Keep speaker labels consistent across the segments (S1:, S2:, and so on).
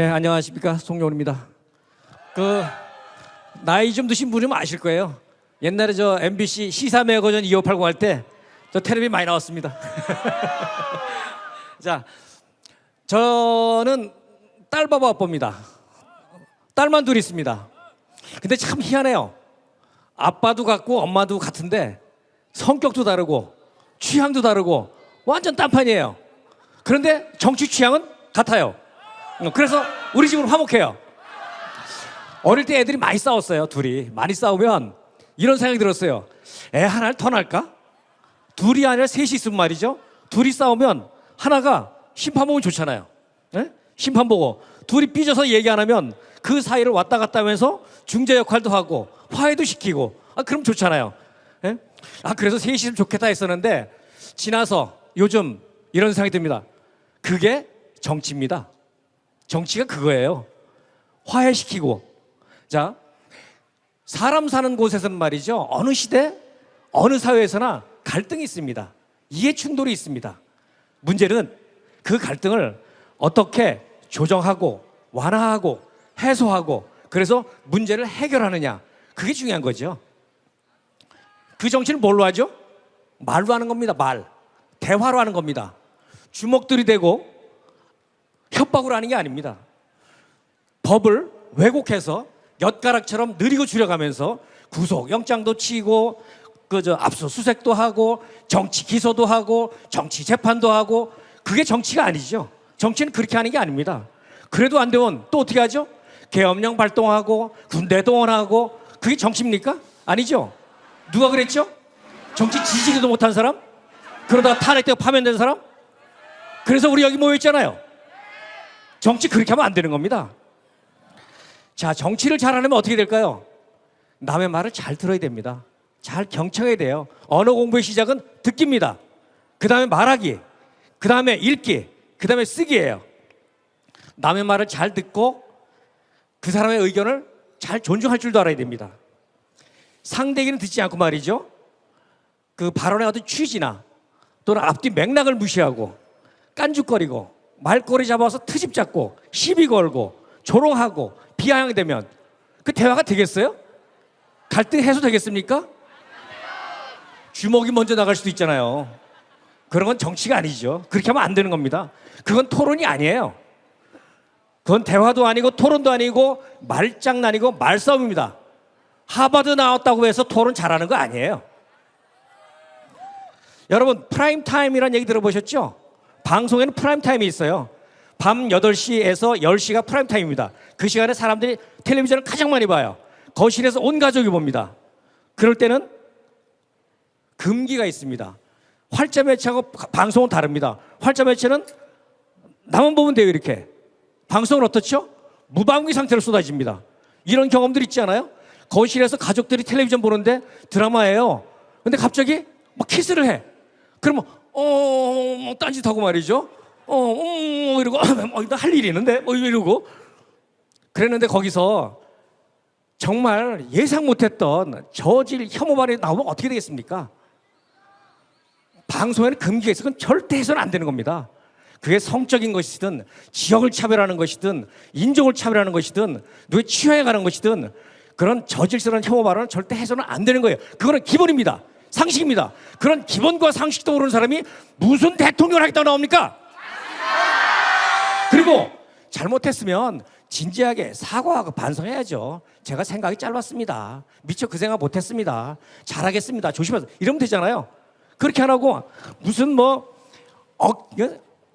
S1: 예, 안녕하십니까. 송영훈입니다. 나이 좀 드신 분이면 아실 거예요. 옛날에 저 MBC 시사 매거진 2580 할 때 저 텔레비 많이 나왔습니다. 자, 저는 딸바보 아빠입니다. 딸만 둘 있습니다. 근데 참 희한해요. 아빠도 같고 엄마도 같은데 성격도 다르고 취향도 다르고 완전 딴판이에요. 그런데 정치 취향은 같아요. 그래서 우리 집은 화목해요. 어릴 때 애들이 많이 싸웠어요. 둘이 많이 싸우면 이런 생각이 들었어요. 애 하나를 더 낳을까? 둘이 아니라 셋이 있으면 말이죠. 둘이 싸우면 하나가 심판 보면 좋잖아요. 네? 심판 보고 둘이 삐져서 얘기 안 하면 그 사이를 왔다 갔다 하면서 중재 역할도 하고 화해도 시키고 그럼 좋잖아요. 네? 그래서 셋이 있으면 좋겠다 했었는데 지나서 요즘 이런 생각이 듭니다. 그게 정치입니다. 정치가 그거예요. 화해시키고. 자, 사람 사는 곳에서는 말이죠. 어느 시대, 어느 사회에서나 갈등이 있습니다. 이해 충돌이 있습니다. 문제는 그 갈등을 어떻게 조정하고 완화하고 해소하고 그래서 문제를 해결하느냐. 그게 중요한 거죠. 그 정치는 뭘로 하죠? 말로 하는 겁니다. 말. 대화로 하는 겁니다. 주먹들이 되고 협박으로 하는 게 아닙니다. 법을 왜곡해서 엿가락처럼 느리고 줄여가면서 구속 영장도 치고 압수수색도 하고 정치 기소도 하고 정치 재판도 하고 그게 정치가 아니죠. 정치는 그렇게 하는 게 아닙니다. 그래도 안 되면 또 어떻게 하죠? 계엄령 발동하고 군대 동원하고 그게 정치입니까? 아니죠. 누가 그랬죠? 정치 지지도 못한 사람? 그러다가 탄핵되고 파면된 사람? 그래서 우리 여기 모여있잖아요. 정치 그렇게 하면 안 되는 겁니다. 자, 정치를 잘하려면 어떻게 될까요? 남의 말을 잘 들어야 됩니다. 잘 경청해야 돼요. 언어 공부의 시작은 듣기입니다. 그 다음에 말하기, 그 다음에 읽기, 그 다음에 쓰기예요. 남의 말을 잘 듣고 그 사람의 의견을 잘 존중할 줄도 알아야 됩니다. 상대 얘기는 듣지 않고 말이죠. 그 발언의 어떤 취지나 또는 앞뒤 맥락을 무시하고 깐죽거리고 말꼬리 잡아서 트집 잡고 시비 걸고 조롱하고 비아냥이 되면 그 대화가 되겠어요? 갈등 해소되겠습니까? 주먹이 먼저 나갈 수도 있잖아요. 그런 건 정치가 아니죠. 그렇게 하면 안 되는 겁니다. 그건 토론이 아니에요. 그건 대화도 아니고 토론도 아니고 말장난이고 말싸움입니다. 하버드 나왔다고 해서 토론 잘하는 거 아니에요. 여러분 프라임 타임이라는 얘기 들어보셨죠? 방송에는 프라임 타임이 있어요. 밤 8시에서 10시가 프라임 타임입니다. 그 시간에 사람들이 텔레비전을 가장 많이 봐요. 거실에서 온 가족이 봅니다. 그럴 때는 금기가 있습니다. 활자 매체하고 방송은 다릅니다. 활자 매체는 나만 보면 돼요. 이렇게. 방송은 어떻죠? 무방비 상태로 쏟아집니다. 이런 경험들 있지 않아요? 거실에서 가족들이 텔레비전 보는데 드라마예요. 근데 갑자기 막 키스를 해. 그러면 딴짓하고 말이죠. 이러고 할 일이 있는데 이러고 그랬는데 거기서 정말 예상 못했던 저질 혐오 발언이 나오면 어떻게 되겠습니까? 방송에는 금기가 있어. 그건 절대 해서는 안 되는 겁니다. 그게 성적인 것이든 지역을 차별하는 것이든 인종을 차별하는 것이든 누구의 취향에 관한 것이든 그런 저질스러운 혐오 발언은 절대 해서는 안 되는 거예요. 그거는 기본입니다. 상식입니다. 그런 기본과 상식도 모르는 사람이 무슨 대통령을 하겠다고 나옵니까? 그리고 잘못했으면 진지하게 사과하고 반성해야죠. 제가 생각이 짧았습니다. 미처 그 생각 못했습니다. 잘하겠습니다. 조심해서 이러면 되잖아요. 그렇게 안 하고 무슨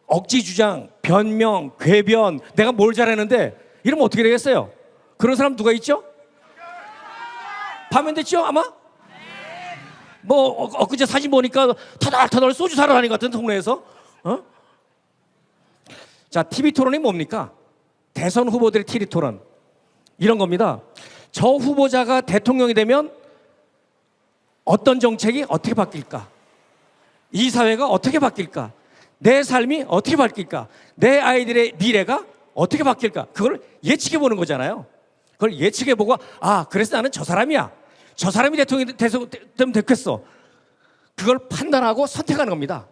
S1: 억지 주장, 변명, 궤변, 내가 뭘 잘했는데 이러면 어떻게 되겠어요? 그런 사람 누가 있죠? 파면됐죠 아마? 엊그제 사진 보니까 터덜터덜 소주 사러 다니는 것 같은 동네에서. 자, TV 토론이 뭡니까? 대선 후보들의 TV 토론 이런 겁니다. 저 후보자가 대통령이 되면 어떤 정책이 어떻게 바뀔까? 이 사회가 어떻게 바뀔까? 내 삶이 어떻게 바뀔까? 내 아이들의 미래가 어떻게 바뀔까? 그걸 예측해 보는 거잖아요. 그걸 예측해 보고 그래서 나는 저 사람이야. 저 사람이 대통령이 되면 됐겠어. 그걸 판단하고 선택하는 겁니다.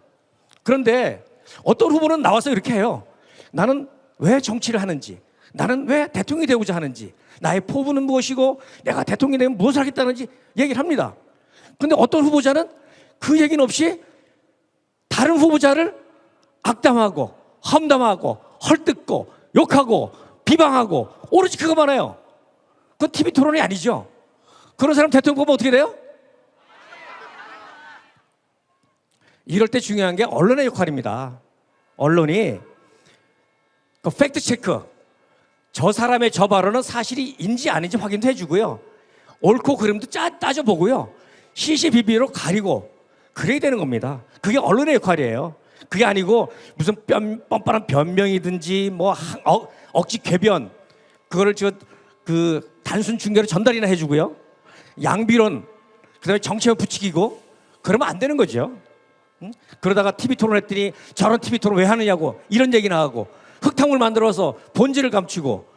S1: 그런데 어떤 후보는 나와서 이렇게 해요. 나는 왜 정치를 하는지, 나는 왜 대통령이 되고자 하는지, 나의 포부는 무엇이고 내가 대통령이 되면 무엇을 하겠다는지 얘기를 합니다. 그런데 어떤 후보자는 그 얘기는 없이 다른 후보자를 악담하고 험담하고 헐뜯고 욕하고 비방하고 오로지 그거만 해요. 그건 TV 토론이 아니죠. 그런 사람 대통령 보면 어떻게 돼요? 이럴 때 중요한 게 언론의 역할입니다. 언론이 그 팩트 체크, 저 사람의 저 발언은 사실인지 아닌지 확인도 해주고요. 옳고 그름도 따져보고요. 시시비비로 가리고 그래야 되는 겁니다. 그게 언론의 역할이에요. 그게 아니고 무슨 뻔뻔한 변명이든지 뭐 억지 궤변, 그거를 그 단순 중계로 전달이나 해주고요. 양비론, 그다음에 정치만 부추기고 그러면 안 되는 거죠. 응? 그러다가 TV 토론했더니 저런 TV 토론 왜 하느냐고 이런 얘기나 하고 흙탕물 만들어서 본질을 감추고,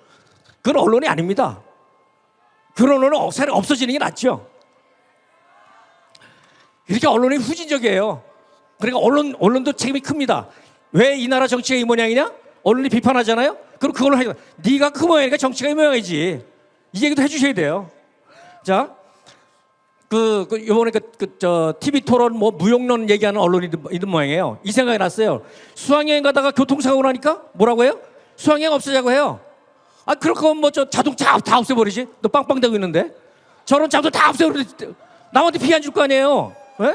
S1: 그건 언론이 아닙니다. 그런 언론은 없어지는 게 낫죠. 이렇게 언론이 후진적이에요. 그러니까 언론도 책임이 큽니다. 왜 이 나라 정치가 이 모양이냐? 언론이 비판하잖아요. 그럼 그걸로 하니까 네가 그 모양이니까 정치가 이 모양이지. 이 얘기도 해주셔야 돼요. 자, 이번에 TV 토론 뭐 무용론 얘기하는 언론이 있는 모양이에요. 이 생각이 났어요. 수학여행 가다가 교통사고 나니까 뭐라고 해요? 수학여행 없애자고 해요. 아, 그럴 거면 뭐 저 자동차 다 없애버리지. 너 빵빵대고 있는데. 저런 자동차 다 없애버리지. 남한테 피해 안 줄 거 아니에요. 왜?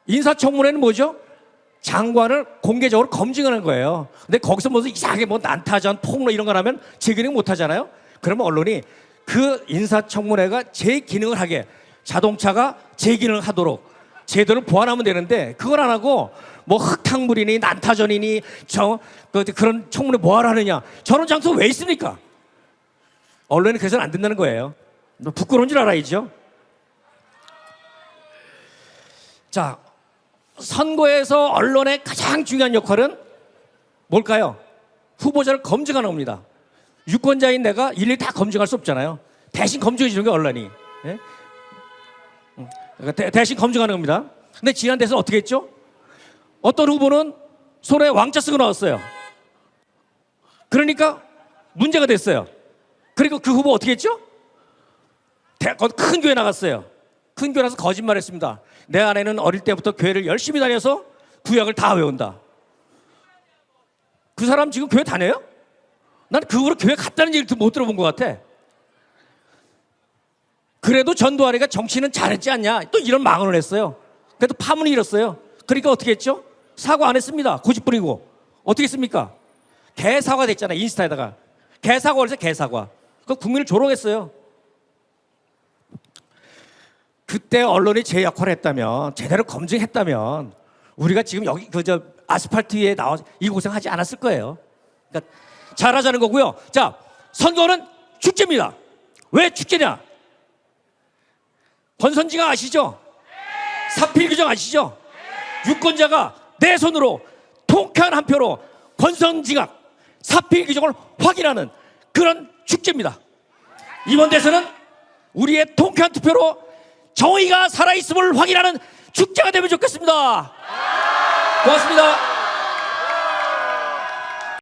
S1: 인사청문회는 뭐죠? 장관을 공개적으로 검증하는 거예요. 근데 거기서 무슨 이상하게 뭐 난타전, 폭로 이런 걸 하면 제 기능 못 하잖아요. 그러면 언론이 그 인사청문회가 제 기능을 하게, 자동차가 제 기능을 하도록 제도를 보완하면 되는데 그걸 안 하고 뭐 흙탕물이니 난타전이니 그런 청문회 뭐하러 하느냐. 저런 장소 왜 있습니까? 언론이 그래서는 안 된다는 거예요. 부끄러운 줄 알아야죠. 자, 선거에서 언론의 가장 중요한 역할은 뭘까요? 후보자를 검증하는 겁니다. 유권자인 내가 일일이 다 검증할 수 없잖아요. 대신 검증해 주는 게 언론이. 예? 대신 검증하는 겁니다. 근데 지난 대선 어떻게 했죠? 어떤 후보는 손에 왕자 쓰고 나왔어요. 그러니까 문제가 됐어요. 그리고 그 후보 어떻게 했죠? 큰 교회 나갔어요. 큰 교회 나서 거짓말했습니다. 내 아내는 어릴 때부터 교회를 열심히 다녀서 구약을 다 외운다. 그 사람 지금 교회 다녀요? 난 그 후로 교회 갔다는 얘기를 못 들어본 것 같아. 그래도 전두환이가 정치는 잘했지 않냐, 또 이런 망언을 했어요. 그래도 파문이 일었어요. 그러니까 어떻게 했죠? 사과 안 했습니다. 고집부리고. 어떻게 했습니까? 개사과 됐잖아요. 인스타에다가 개사과 올려서 개사과. 그 국민을 조롱했어요. 그때 언론이 제 역할을 했다면, 제대로 검증했다면 우리가 지금 여기 아스팔트 위에 나와서 이 고생하지 않았을 거예요. 그러니까 잘하자는 거고요. 자, 선거는 축제입니다. 왜 축제냐? 권선징악 아시죠? 사필 규정 아시죠? 유권자가 내 손으로 통쾌한 한 표로 권선징악, 사필 규정을 확인하는 그런 축제입니다. 이번 대선은 우리의 통쾌한 투표로 정의가 살아있음을 확인하는 축제가 되면 좋겠습니다. 고맙습니다.